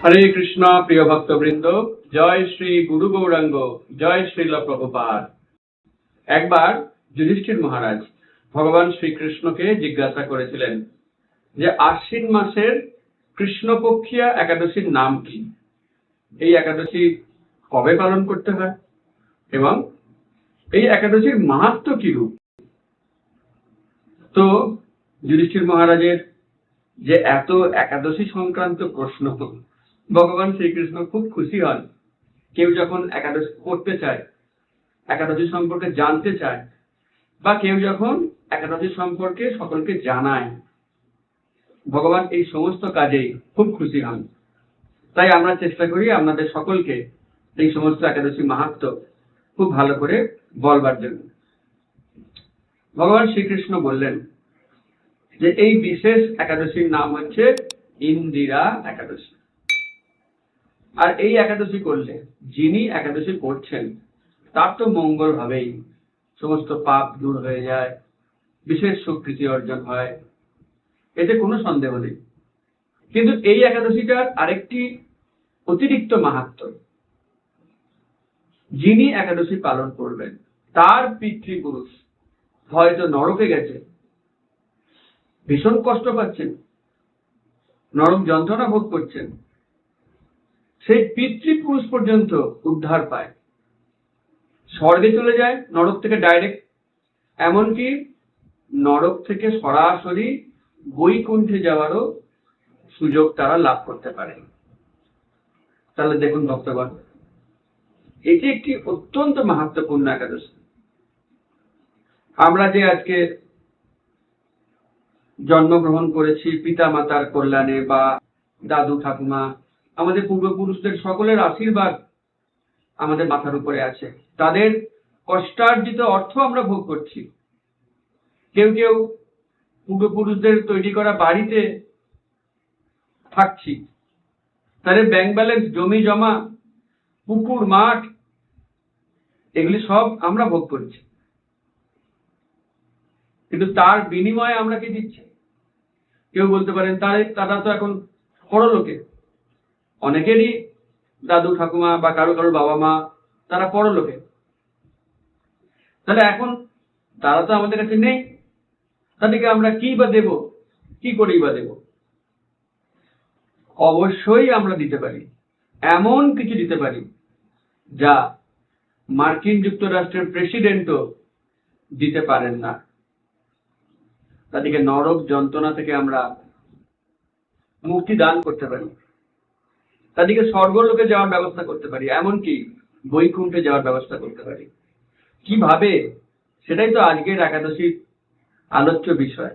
হরে কৃষ্ণ প্রিয় ভক্তবৃন্দ, জয় শ্রী গুরু গৌরাঙ্গ, জয় শ্রীল প্রভুপাদ। একবার যুধিষ্ঠির মহারাজ ভগবান শ্রীকৃষ্ণকে জিজ্ঞাসা করেছিলেন যে আশ্বিন মাসের কৃষ্ণপক্ষিয়া একাদশীর নাম কি, এই একাদশী কবে পালন করতে হয় এবং এই একাদশীর মাহাত্ম্য কি রূপ। তো যুধিষ্ঠির মহারাজের যে এত একাদশী সংক্রান্ত প্রশ্ন, ভগবান শ্রীকৃষ্ণ খুব খুশি হন। কেউ যখন একাদশী করতে চায়, একাদশী সম্পর্কে জানতে চায়, বা কেউ যখন একাদশী সম্পর্কে সকলকে জানায়, ভগবান এই সমস্ত কাজেই খুব খুশি হন। তাই আমরা চেষ্টা করি আপনাদের সকলকে এই সমস্ত একাদশী মাহাত্ম্য খুব ভালো করে বলবার জন্য। ভগবান শ্রীকৃষ্ণ বললেন যে এই বিশেষ একাদশীর নাম হচ্ছে ইন্দিরা একাদশী। আর এই একাদশী করলে যিনি একাদশী করছেন তার তো মঙ্গল হবেই, সমস্ত পাপ দূর হয়ে যায়, বিশেষ সুকৃতি অর্জন হয়, এতে কোনো সন্দেহ নেই। কিন্তু এই একাদশীটার আরেকটি অতিরিক্ত মাহাত্ম্য, যিনি একাদশী পালন করবেন তার পিতৃপুরুষ হয়তো নরকে গেছে, ভীষণ কষ্ট পাচ্ছেন, নরক যন্ত্রণা ভোগ করছেন, সেই পিতৃপুরুষ পর্যন্ত উদ্ধার পায়, স্বর্গে চলে যায় নরক থেকে ডাইরেক্ট, এমনকি নরক থেকে সরাসরি বৈকুণ্ঠে যাওয়ারও সুযোগ তারা লাভ করতে পারে। তাহলে দেখুন ভক্তগণ, এটি একটি অত্যন্ত মাহাত্ম্যপূর্ণ একাদশী। আমরা যে আজকে জন্মগ্রহণ করেছি পিতা মাতার কল্যাণে, বা দাদু ঠাকুমা, আমাদের পূর্বপুরুষদের সকলের আশীর্বাদ আমাদের মাথার উপরে আছে, তাদের কষ্টার্জিত অর্থ আমরা ভোগ করছি। কেউ কেউ পূর্বপুরুষদের তৈরি করা বাড়িতে থাকছি, তাদের ব্যাংক ব্যালেন্স, জমি জমা, পুকুর মাঠ, এগুলি সব আমরা ভোগ করছি। কিন্তু তার বিনিময়ে আমরা কি দিচ্ছি? কেউ বলতে পারেন তারা তো এখন পরলোকে, অনেকেরই দাদু ঠাকুমা বা কারো কারো বাবা মা তারা পরলোকে, তাহলে এখন তারা তো আমাদের কাছে নেই, তাদেরকে আমরা কি বা দেব, কি করেই বা দেব? অবশ্যই আমরা দিতে পারি, এমন কিছু দিতে পারি যা মার্কিন যুক্তরাষ্ট্রের প্রেসিডেন্টও দিতে পারেন না। তাদেরকে নরক যন্ত্রণা থেকে আমরা মুক্তি দান করতে পারি, তাদেরকে স্বর্গলোকে যাওয়ার ব্যবস্থা করতে পারি, এমনকি বৈকুণ্ঠে যাওয়ার ব্যবস্থা করতে পারি। কিভাবে? সেটাই তো আজকের একাদশীর আলোচ্য বিষয়।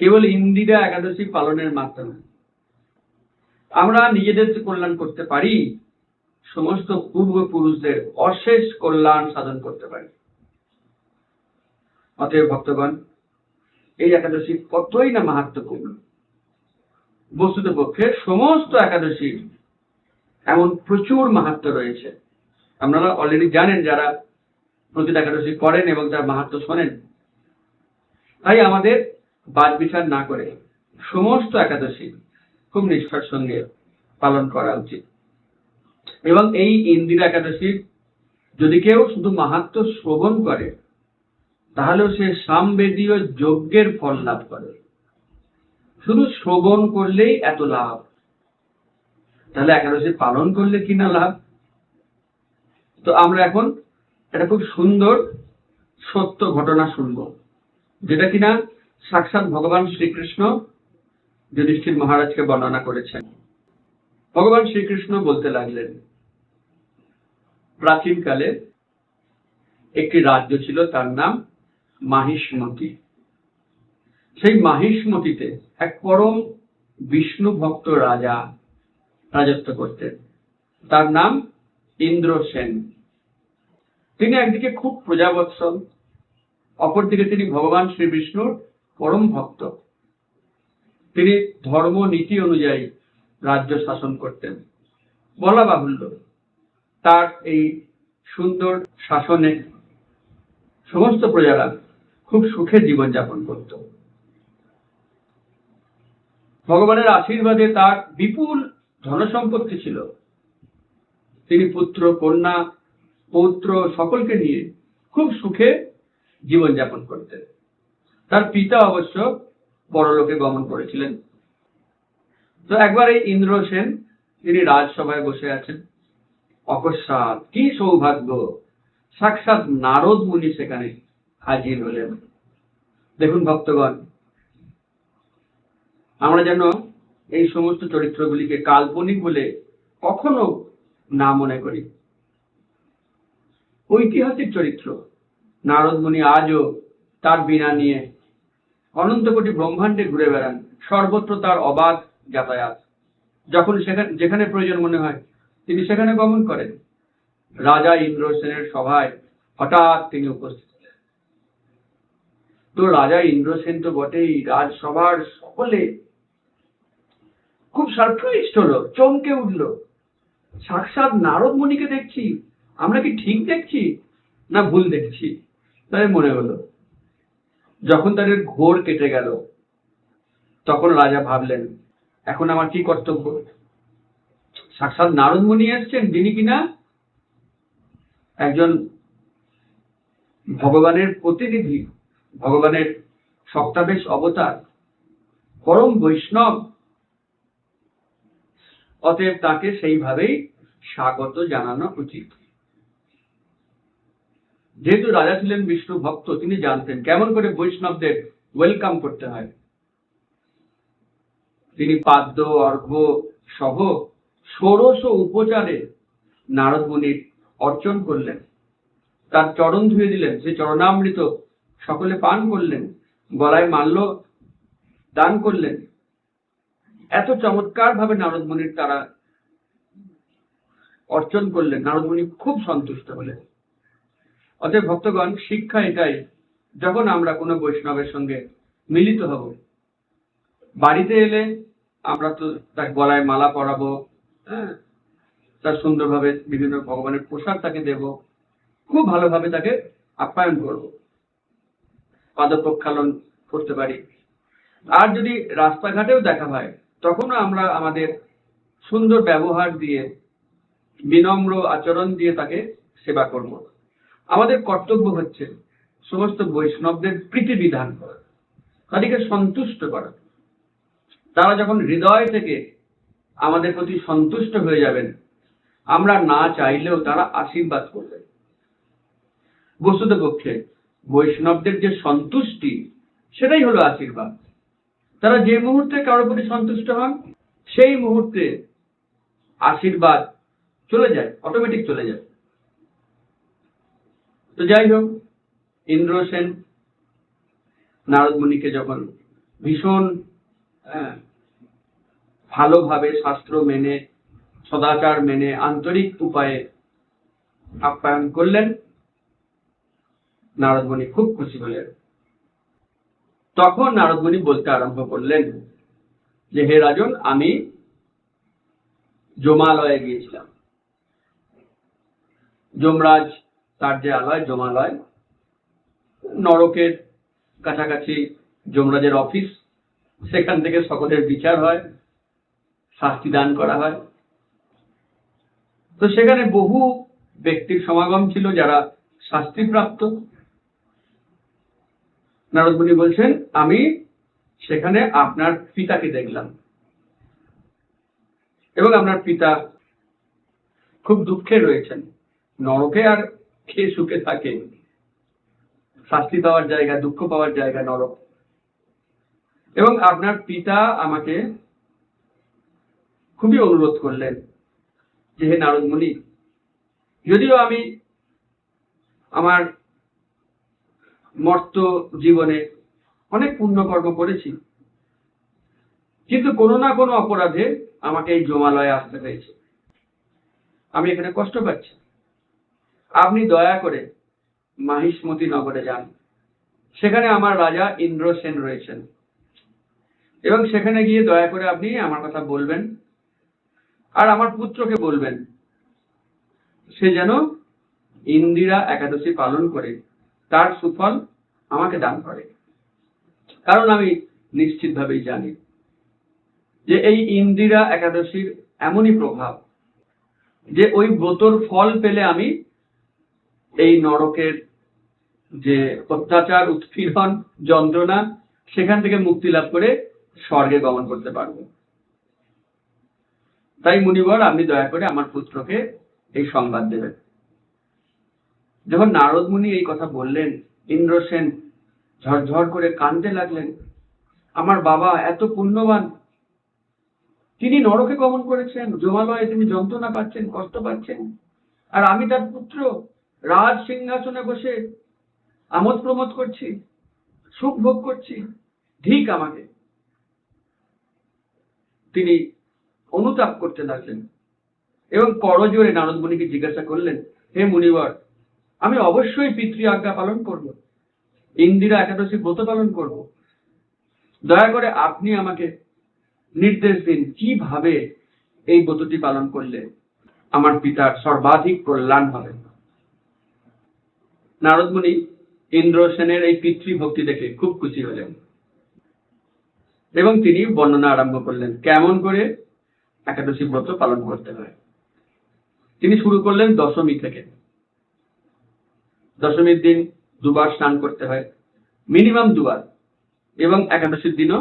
কেবল ইন্দিরা একাদশী পালনের মাধ্যমে আমরা নিজেদের কল্যাণ করতে পারি, সমস্ত পূর্বপুরুষদের অশেষ কল্যাণ সাধন করতে পারি। অতএব ভক্তগণ, এই একাদশী কতই না মাহাত্ম্যপূর্ণ। বস্তুতপক্ষে সমস্ত একাদশীর এমন প্রচুর মাহাত্ম্য রয়েছে, আপনারা অলরেডি জানেন যারা প্রতিটা একাদশী করেন এবং তার মাহাত্ম্য শোনেন। তাই আমাদের বাদ বিচার না করে সমস্ত একাদশী খুব নিষ্ঠার সঙ্গে পালন করা উচিত। এবং এই ইন্দিরা একাদশীর যদি কেউ শুধু মাহাত্ম্য শ্রবণ করে, তাহলেও সে সামবেদীয় যজ্ঞের ফল লাভ করে। শুধু শ্রবণ করলেই এত লাভ, তাহলে একাদশী পালন করলে কিনা লাভ। তো আমরা এখন একটা খুব সুন্দর সত্য ঘটনা শুনবো, যেটা কিনা সাক্ষাৎ ভগবান শ্রীকৃষ্ণ যুধিষ্ঠির মহারাজকে বর্ণনা করেছেন। ভগবান শ্রীকৃষ্ণ বলতে লাগলেন, প্রাচীনকালে একটি রাজ্য ছিল, তার নাম মাহিষ্মতি। সেই মাহিষ্মতিতে এক পরম বিষ্ণু ভক্ত রাজা রাজত্ব করতেন, তার নাম ইন্দ্রসেন। তিনি একদিকে খুব প্রজাবৎসল, অপরদিকে তিনি ভগবান শ্রী বিষ্ণুর পরম ভক্ত। তিনি ধর্ম নীতি অনুযায়ী রাজ্য শাসন করতেন। বলা বাহুল্য, তার এই সুন্দর শাসনে সমস্ত প্রজারা খুব সুখে জীবনযাপন করত। ভগবানের আশীর্বাদে তার বিপুল ধনসম্পত্তি ছিল, তিনি পুত্র কন্যা পৌত্র সকলকে নিয়ে খুব সুখে জীবনযাপন করতেন। তার পিতা অবশ্য পরলোকে গমন করেছিলেন। তো একবার এই ইন্দ্রসেন তিনি রাজসভায় বসে আছেন। অকস্মাৎ কি সৌভাগ্য, সাক্ষাৎ নারদ মুনি সেখানে হাজির হলেন। দেখুন ভক্তগণ, আমরা যেন এই সমস্ত চরিত্রগুলিকে কাল্পনিক বলে কখনো না মনে করি। ঐতিহাসিক চরিত্র। নারদ মুনি আজও তার বীণা নিয়ে অনন্ত কোটি ব্রহ্মাণ্ডে ঘুরে বেড়ান, সর্বত্র তার অবাধ যাতায়াত। যখন যেখানে প্রয়োজন মনে হয় তিনি সেখানে গমন করেন। রাজা ইন্দ্রসেনের সভায় হঠাৎ তিনি উপস্থিত হলেন। তো রাজা ইন্দ্রসেন তো বটেই, রাজসভার সকলে খুব সারপ্রাইজড হলো, চমকে উঠলো। সাক্ষাৎ নারদ মুনিকে দেখছি, আমরা কি ঠিক দেখছি না ভুল দেখছি? তাদের মনে হলো। যখন তাদের ঘোর কেটে গেল, তখন রাজা ভাবলেন, এখন আমার কি কর্তব্য? সাক্ষাৎ নারদ মুনি এসছেন, যিনি কিনা একজন ভগবানের প্রতিনিধি, ভগবানের সপ্তাবেশ অবতার, পরম বৈষ্ণব। অতএব তাকে সেইভাবেই স্বাগত জানানো উচিত। যেহেতু রাজা ছিলেন বিষ্ণু ভক্ত, তিনি জানতেন কেমন করে বৈষ্ণবদের ওয়েলকাম করতে হয়। তিনি পাদ্য অর্ঘ্য সহ ষোড়শ উপচারে নারদ মুনির অর্চন করলেন, তার চরণ ধুয়ে দিলেন, সে চরণামৃত সকলে পান করলেন, গলায় মাল্য দান করলেন। এত চমৎকার ভাবে নারদ মুনির তারা অর্চন করলেন, নারদ মুনি খুব সন্তুষ্ট হলেন। অতএব ভক্তগণ, শিক্ষা এটাই, যখন আমরা কোনো বৈষ্ণবের সঙ্গে মিলিত হব, বাড়িতে এলে আমরা তো তার গলায় মালা পরাবো, হ্যাঁ, তার সুন্দরভাবে বিভিন্ন ভগবানের প্রসাদ তাকে দেব, খুব ভালোভাবে তাকে আপ্যায়ন করব, পাদ প্রক্ষালন করতে পারি। আর যদি রাস্তাঘাটেও দেখা হয়, তখনও আমরা আমাদের সুন্দর ব্যবহার দিয়ে, বিনম্র আচরণ দিয়ে তাকে সেবা করব। আমাদের কর্তব্য হচ্ছে সমস্ত বৈষ্ণবদের প্রীতি বিধান করা, তাদেরকে সন্তুষ্ট করা। তারা যখন হৃদয় থেকে আমাদের প্রতি সন্তুষ্ট হয়ে যাবেন, আমরা না চাইলেও তারা আশীর্বাদ করবেন। বস্তুতপক্ষে বৈষ্ণবদের যে সন্তুষ্টি, সেটাই হলো আশীর্বাদ। তারা যে মুহূর্তে কারোর প্রতি সন্তুষ্ট হন, সেই মুহূর্তে আশীর্বাদ চলে যায়, অটোমেটিক চলে যায়। তো যাই হোক, ইন্দ্রসেন নারদ মুনিকে যখন ভীষণ ভালোভাবে শাস্ত্র মেনে, সদাচার মেনে, আন্তরিক উপায়ে আপ্যায়ন করলেন, নারদ মুনি খুব খুশি হলেন। তখন নারদ মুনি বলতে আরম্ভ করলেন যে, হে রাজন, আমি যমালয়ে গিয়েছিলাম। যমরাজ তার যে আলয়, যমালয়, নরকের কাছাকাছি যমরাজের অফিস, সেখান থেকে সকলের বিচার হয়, শাস্তি দান করা হয়। তো সেখানে বহু ব্যক্তির সমাগম ছিল যারা শাস্তিপ্রাপ্ত। নারদ মুনি বলছেন, আমি সেখানে আপনার পিতাকে দেখলাম, এবং আপনার পিতা খুব দুঃখে রয়েছেন। নরকে আর কে সুখে থাকে? শাস্তি পাওয়ার জায়গা, দুঃখ পাওয়ার জায়গা নরক। এবং আপনার পিতা আমাকে খুবই অনুরোধ করলেন যে, হে নারদ মুনি, যদিও আমি আমার মর্ত জীবনে অনেক পুণ্যকর্ম করেছি, কিন্তু কোনো না কোনো অপরাধে আমাকে এই যমালয়ে আসতে হয়েছে। আমি এখানে কষ্ট পাচ্ছি। আপনি দয়া করে মাহিষ্মতি নগরে যান, সেখানে আমার রাজা ইন্দ্রসেন রয়েছেন, এবং সেখানে গিয়ে দয়া করে আপনি আমার কথা বলবেন, আর আমার পুত্রকে বলবেন সে যেন ইন্দিরা একাদশী পালন করে তার সুফল আমাকে দান করে। কারণ আমি নিশ্চিতভাবেই জানি যে এই ইন্দিরা একাদশীর এমনই প্রভাব যে ওই ব্রতর ফল পেলে আমি এই নরকের যে অত্যাচার, উৎপীড়ন, যন্ত্রণা, সেখান থেকে মুক্তি লাভ করে স্বর্গে গমন করতে পারবো। তাই মুনিবর, আপনি দয়া করে আমার পুত্রকে এই সংবাদ দেবেন। যখন নারদ মুনি এই কথা বললেন, ইন্দ্রসেন ঝরঝর করে কাঁদতে লাগলেন। আমার বাবা এত পুণ্যবান, তিনি নরকে গমন করেছেন, জমালয়ে তিনি যন্ত্রণা পাচ্ছেন, কষ্ট পাচ্ছেন, আর আমি তার পুত্র রাজ সিংহাসনে বসে আমোদ প্রমোদ করছি, সুখ ভোগ করছি, ঠিক আমাকে। তিনি অনুতাপ করতে লাগলেন এবং করজোড়ে নারদ মুনিকে জিজ্ঞাসা করলেন, হে মুনিবর, আমি অবশ্যই পিতৃ আজ্ঞা পালন করব, ইন্দিরা একাদশী ব্রত পালন করব। দয়া করে আপনি আমাকে নির্দেশ দিন, কিভাবে এই ব্রতটি পালন করলে আমার পিতার সর্বাধিক কল্যাণ হবে। নারদ মুনি ইন্দ্রসেনের এই পিতৃভক্তি দেখে খুব খুশি হলেন এবং তিনি বর্ণনা আরম্ভ করলেন কেমন করে একাদশী ব্রত পালন করতে হয়। তিনি শুরু করলেন দশমী থেকে। দশমীর দিন দুবার স্নান করতে হয়, মিনিমাম দুবার, এবং একাদশীর দিনও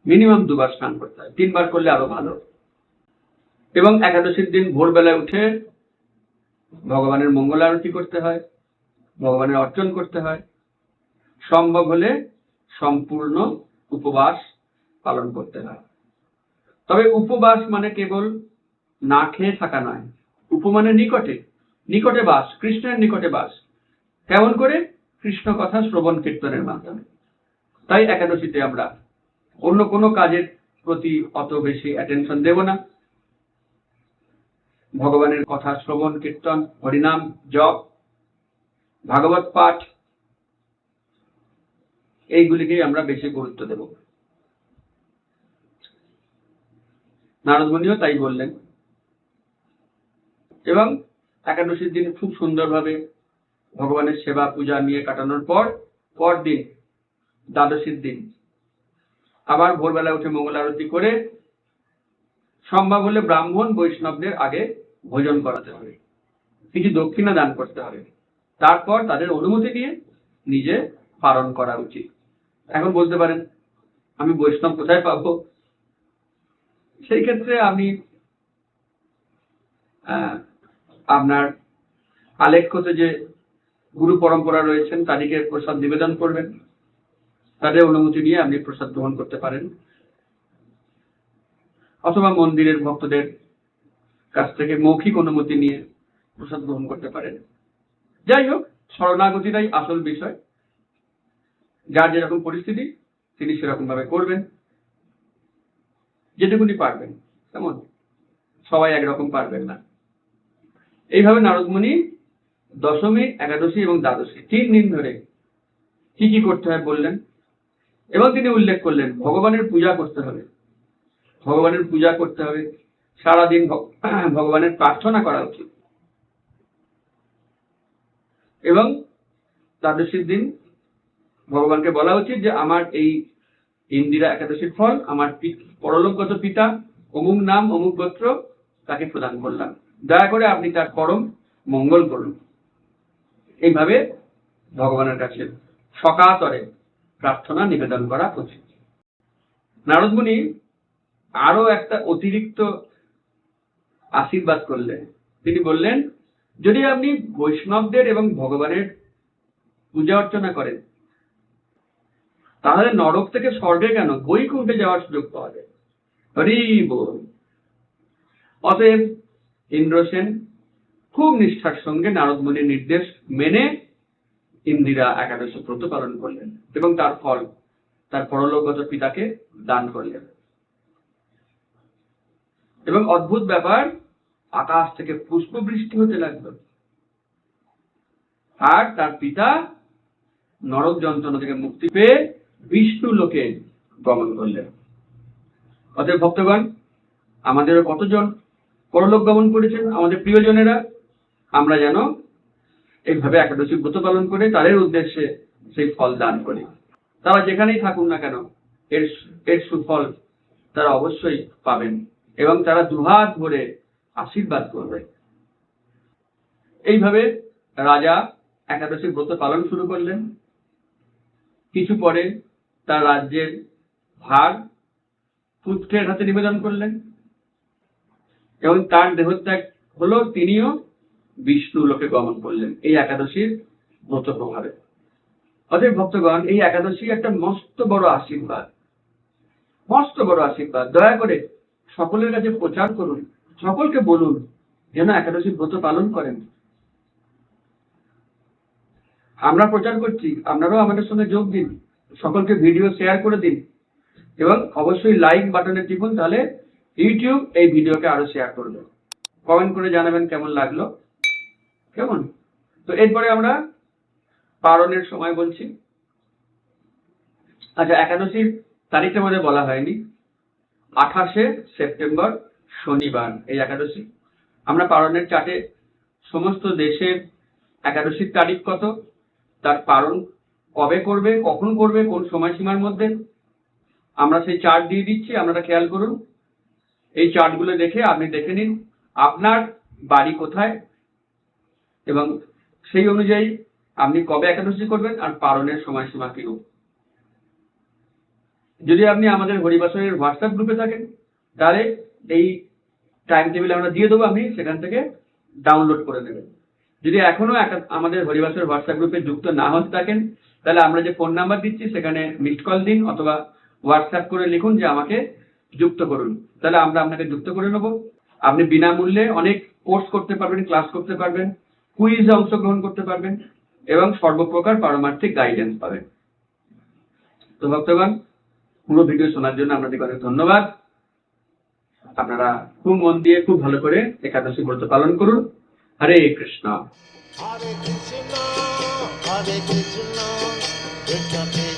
মিনিমাম দুবার স্নান করতে হয়, 3 বার করলে আরো ভালো। এবং একাদশীর দিন ভোরবেলায় উঠে ভগবানের মঙ্গল আরতি করতে হয়, ভগবানের অর্চন করতে হয়, সম্ভব হলে সম্পূর্ণ উপবাস পালন করতে হয়। তবে উপবাস মানে কেবল না খেয়ে থাকা নয়, উপমানে নিকটে, নিকটে বাস, কৃষ্ণের নিকটে বাস। কেমন করে? কৃষ্ণ কথা শ্রবণ কীর্তনের মাধ্যমে। তাই একাদশীতে আমরা অন্য কোনো কাজের প্রতি অত বেশি অ্যাটেনশন দেব না। ভগবানের কথা শ্রবণ কীর্তন, হরিনাম জপ, ভাগবত পাঠ, এইগুলিকেই আমরা বেশি গুরুত্ব দেব। নারদ মুনিও তাই বললেন এবং একাদশীর দিন খুব সুন্দরভাবে ভগবানের সেবা পূজা নিয়ে কাটানোর পর পরদিন দ্বাদশীর দিন আবার ভোরবেলা উঠে মঙ্গল আরতি করে সম্ভব হলে ব্রাহ্মণ বৈষ্ণবদের আগে ভোজন করাতে হবে, কিছু দক্ষিণা দান করতে হবে, তারপর তাদের অনুমতি নিয়ে নিজে পালন করা উচিত। এখন বলতে পারেন, আমি বৈষ্ণব কোথায় পাবো? সেই ক্ষেত্রে আমি আপনার আলেখ্যতে যে গুরু পরম্পরা রয়েছেন তাদেরকে প্রসাদ নিবেদন করবেন, তাদের অনুমতি নিয়ে আপনি প্রসাদ গ্রহণ করতে পারেন, অথবা মন্দিরের ভক্তদের কাছ থেকে মৌখিক অনুমতি নিয়ে প্রসাদ গ্রহণ করতে পারেন। যাই হোক, শরণাগতিটাই আসল বিষয়। যার যেরকম পরিস্থিতি তিনি সেরকম ভাবে করবেন, যেটুকুনি পারবেন। তেমন সবাই একরকম পারবেন না। এইভাবে নারদ মুনি দশমী, একাদশী এবং দ্বাদশী 3 দিন ধরে কি কি করতে হয় বললেন এবং তিনি উল্লেখ করলেন ভগবানের পূজা করতে হবে, ভগবানের পূজা করতে হবে, সারাদিন ভগবানের প্রার্থনা করা উচিত এবং দ্বাদশীর দিন ভগবানকে বলা উচিত যে আমার এই ইন্দিরা একাদশীর ফল আমার পরলোকগত পিতা অমুক নাম অমুক গোত্র তাকে প্রদান করলাম, দয়া করে আপনি তার পরম মঙ্গল করুন। এইভাবে ভগবানের কাছে সকাতরে প্রার্থনা নিবেদন করা উচিত। নারদ মুনি আরো একটা অতিরিক্ত আশীর্বাদ করলেন। তিনি বললেন, যদি আপনি বৈষ্ণবদের এবং ভগবানের পূজা অর্চনা করেন তাহলে নরক থেকে স্বর্গে কেন, বৈকুণ্ঠে যাওয়ার সুযোগ পাওয়া যায়। হরি বল। অতএব ইন্দ্রসেন খুব নিষ্ঠার সঙ্গে নারদ মুনির নির্দেশ মেনে ইন্দিরা একাদশী ব্রত পালন করলেন এবং তার ফল তার পরলোকগত পিতাকে দান করলেন। এবং অদ্ভুত ব্যাপার, আকাশ থেকে পুষ্প বৃষ্টি হতে লাগলো আর তার পিতা নরক যন্ত্রণা থেকে মুক্তি পেয়ে বিষ্ণু লোকে গমন করলেন। অতএব ভক্তগণ, আমাদেরও কতজন পরলোক গমন করেছেন আমাদের প্রিয়জনেরা, আমরা যেন এইভাবে একাদশী ব্রত পালন করে তাদের উদ্দেশ্যে সেই ফল দান করি। তারা যেখানেই থাকুন না কেন এর সুফল তারা অবশ্যই পাবেন। এবং তারা দুহাত ভরে আশীর্বাদ করবে। এইভাবে রাজা একাদশী ব্রত পালন শুরু করলেন। কিছু পরে তার রাজ্যের ভার পুত্রের হাতে নিবেদন করলেন এবং তার দেহত্যাগ হলো, তিনিও বিষ্ণু লোকে গমন করলেন এই একাদশীর ব্রত প্রভাবে। অতএব ভক্তগণ, এই একাদশী একটা মস্ত বড় আশীর্বাদ, মস্ত বড় আশীর্বাদ। দয়া করে সকলের কাছে প্রচার করুন, সকলকে বলুন যেন একাদশী ব্রত পালন করেন। আমরা প্রচার করছি, আপনারাও আমাদের সঙ্গে যোগ দিন, সকলকে ভিডিও শেয়ার করে দিন এবং অবশ্যই লাইক বাটনে টিপুন, তাহলে ইউটিউব এই ভিডিওকে আরো শেয়ার করবে। কমেন্ট করে জানাবেন কেমন লাগলো। কেমন? তো এরপরে আমরা পারণের সময় বলছি। আচ্ছা, একাদশীর তারিখটা আমাদের বলা হয়নি। 28শে সেপ্টেম্বর শনিবার এই একাদশী। আমরা পারণের চার্টে সমস্ত দেশের একাদশীর তারিখ কত, তার পারণ কবে করবে, কখন করবে, কোন সময়সীমার মধ্যে, আমরা সেই চার্ট দিয়ে দিচ্ছি। আপনারা খেয়াল করুন, এই চার্টগুলো দেখে আপনি দেখে নিন আপনার বাড়ি কোথায় এবং সেই অনুযায়ী আপনি কবে একাদশী করবেন আর পারণের সময়সীমা কি। যদি আপনি আমাদের হরিবাসরের হোয়াটসঅ্যাপ গ্রুপে থাকেন তাহলে এই টাইম টেবিল আমরা দিয়ে দেবো, আপনি সেখান থেকে ডাউনলোড করে নেবেন। যদি এখনো আমাদের হরিবাসরের হোয়াটসঅ্যাপ গ্রুপে যুক্ত না হতে থাকেন তাহলে আমরা যে ফোন নাম্বার দিচ্ছি সেখানে মিসড কল দিন অথবা হোয়াটসঅ্যাপ করে লিখুন যে আমাকে যুক্ত করুন, তাহলে আমরা আপনাকে যুক্ত করে নেব। আপনি বিনামূল্যে অনেক কোর্স করতে পারবেন, ক্লাস করতে পারবেন, কুইজে অংশগ্রহণ করতে পারবেন এবং সর্বপ্রকার পারমার্থিক গাইডেন্স পাবেন। তো ভক্তগণ, পুরো ভিডিও শোনার জন্য আপনাদের অনেক ধন্যবাদ। আপনারা খুব মন দিয়ে খুব ভালো করে একাদশী ব্রত পালন করুন। হরে Krishna. Hare Krishna, Hare Krishna, Krishna Krishna.